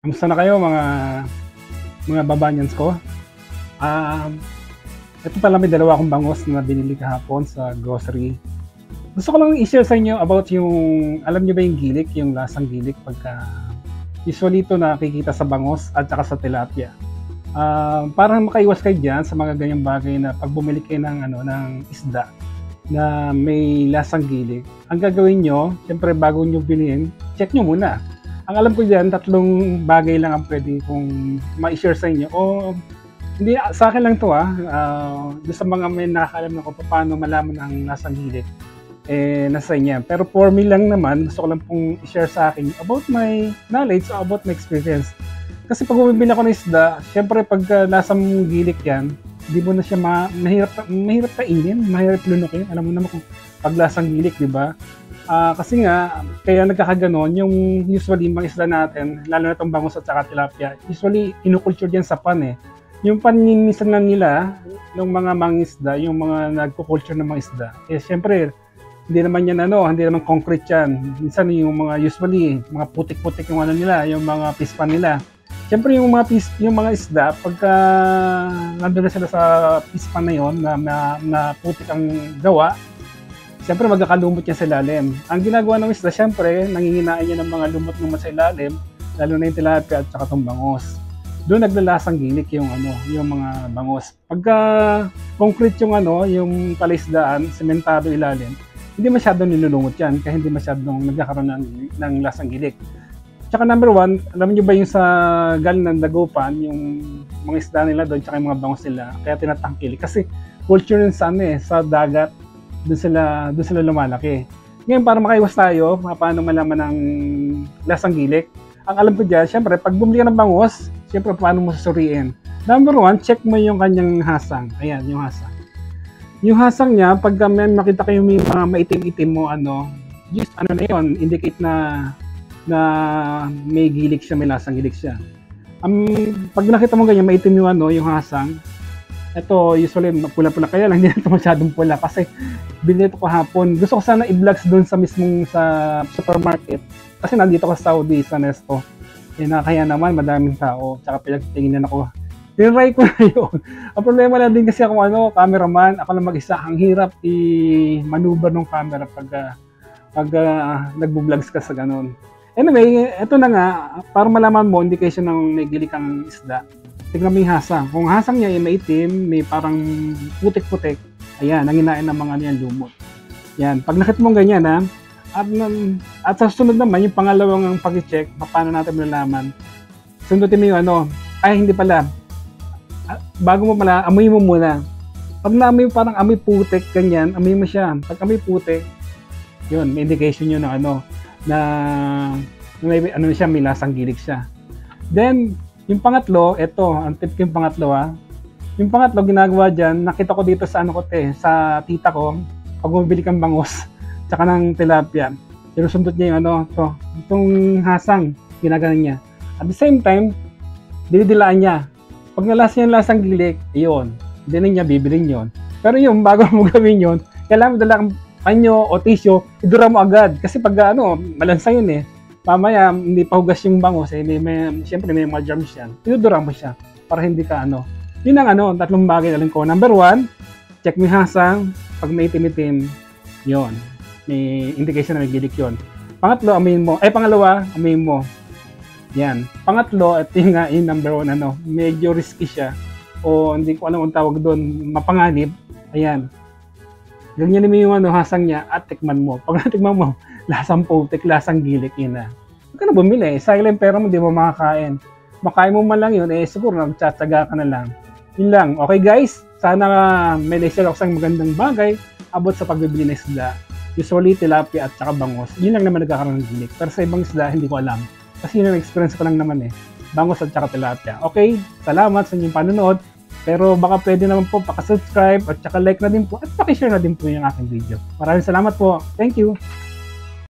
Kamusta na kayo mga babanyans ko? Ito pala may dalawa akong bangos na binili kahapon sa grocery. Gusto ko lang i-share sa inyo about yung, alam niyo ba yung gilik, yung lasang gilik pagka usually ito nakikita sa bangos at saka sa tilapia. Para makaiwas kayo dyan sa mga ganyang bagay na pag bumili kayo ng isda na may lasang gilik, ang gagawin nyo, siyempre bago nyo bilhin, check nyo muna. Ang alam ko dyan, 3 bagay lang ang pwede kong ma-share sa inyo. O, hindi, sa akin lang to doon sa mga may nakakalam na kung paano malaman ang lasang gilik, nasa inyo. Pero for me lang naman, gusto ko lang pong i-share sa akin about my knowledge o about my experience. Kasi pag bumibili ako ng isda, syempre pag lasang gilik yan, hindi mo na siya mahirap kainin, mahirap lunukin. Alam mo naman kung pag lasang gilik, di ba? Kasi nga, kaya nagkakaganon, yung usually mga isda natin, lalo na itong bangus at saka tilapia, usually kinukulture yan sa pan eh. Yung paninisan lang nila, ng mga mangisda, yung mga nagkukulture ng mga isda, syempre, hindi naman yan hindi naman concrete yan. Minsan yung mga usually, mga putik-putik yung nila, yung mga pispan nila. Syempre yung mga isda, pagka nandun na sila sa pispan na yon na putik ang gawa, siyempre magkakalumot niya sa ilalim. Ang ginagawa ng isda, siyempre, nanginginaan niya ng mga lumot-lumot sa ilalim, lalo na yung tilapia at saka itong bangos. Doon naglalasang gilik yung mga bangos. Pagka concrete yung palaisdaan, sementado ilalim, hindi masyadong nilulumot yan, kaya hindi masyadong nagkakaroon ng lasang gilik. Tsaka number 1, alam niyo ba yung sa galing ng Dagupan, yung mga isda nila doon, tsaka yung mga bangos nila, kaya tinatangkilik. Kasi culture yun sa dagat, doon sila lumalaki. Ngayon, para makaiwas tayo, paano malaman ng lasang gilik? Ang alam ko dyan, syempre, pag bumili ka ng bangos, syempre, paano mo susuriin? Number 1, check mo yung kanyang hasang. Ayan, yung hasang. Yung hasang niya, pag may makita kayo may mga maitim-itim mo, just na yun, indicate na may gilik siya, may lasang gilik siya. Pag nakita mo ganyan, maitim yung hasang, ito, usually, pula-pula, kaya lang hindi na ito masyadong pula kasi binili ito kahapon. Gusto ko sana i-vlogs doon sa mismong sa supermarket kasi nandito ko sa Saudi, sa Nesto. Kaya naman, madaming tao, tsaka pinagtingin ako. Tinry ko na yun. Ang problema lang din kasi ako, cameraman, ako lang mag-isa. Ang hirap i-maneuver ng camera pag nagbo-vlogs ka sa ganun. Anyway, ito na nga, para malaman mo, indication ng may gilik ang isda. Tignan mo yung hasang. Kung hasang niya ay maitim, may parang putik-putik, ayan, nanginain ng mga niyan lumot. Yan, pag nakita mo ganyan at sa sunod naman, yung pangalawang pag-check, paano natin malalaman, sundutin mo yung hindi pala, bago mo pala, amoy mo muna. Pag naamoy parang amoy putik, ganyan, amoy mo siya. Pag amoy putik, yun, may indication yun na may siya, may lasang gilik siya. Then, yung pangatlo, ang tip ko yung pangatlo Yung pangatlo, ginagawa dyan, nakita ko dito sa sa tita ko, pag bumibili kang bangus, tsaka ng tilapia, sinusundot niya yung itong hasang, ginagawa niya. At the same time, dinidilaan niya. Pag nalasa niya yung lasang gilik, yun, hindi niya bibilin yun. Pero yung bago mo gawin yun, kailangan mo dala kang panyo o tissue, idura mo agad. Kasi pag malansa yun mamaya hindi pa hugas yung bangus siyempre may mga germs yan. Tinudura mo siya para hindi ka Yun ang 3 bagay na lang ko. Number 1, check mo yung hasang. Pag may itim-itim, yun. May indication na may gilik yun. Pangatlo, amoyin mo. Pangalawa, amoyin mo. Yan. Pangatlo, ito yung number 1, medyo risky siya. O hindi ko alam ang tawag doon, mapanganib. Ayan. Ganyan mo yung hasang niya at tikman mo. Pag natikman mo, lasang putik, lasang gilik, yun na. Huwag ka na bumili. Sayang lang pera mo, di mo makakain. Makain mo man lang yun, siguro nagtsatsaga ka na lang. Yun lang. Okay guys, sana may naisira ako sa magandang bagay about sa pagbibili ng isda. Usually, tilapia at saka bangos. Yun lang naman nagkakaroon ng gilik. Pero sa ibang isda, hindi ko alam. Kasi yun ang experience ko lang naman Bangos at saka tilapia. Okay, salamat sa inyong panonood. Pero baka pwede naman po paka-subscribe at saka like na din po at paki-share na din po yung aking video. Maraming salamat po. Thank you.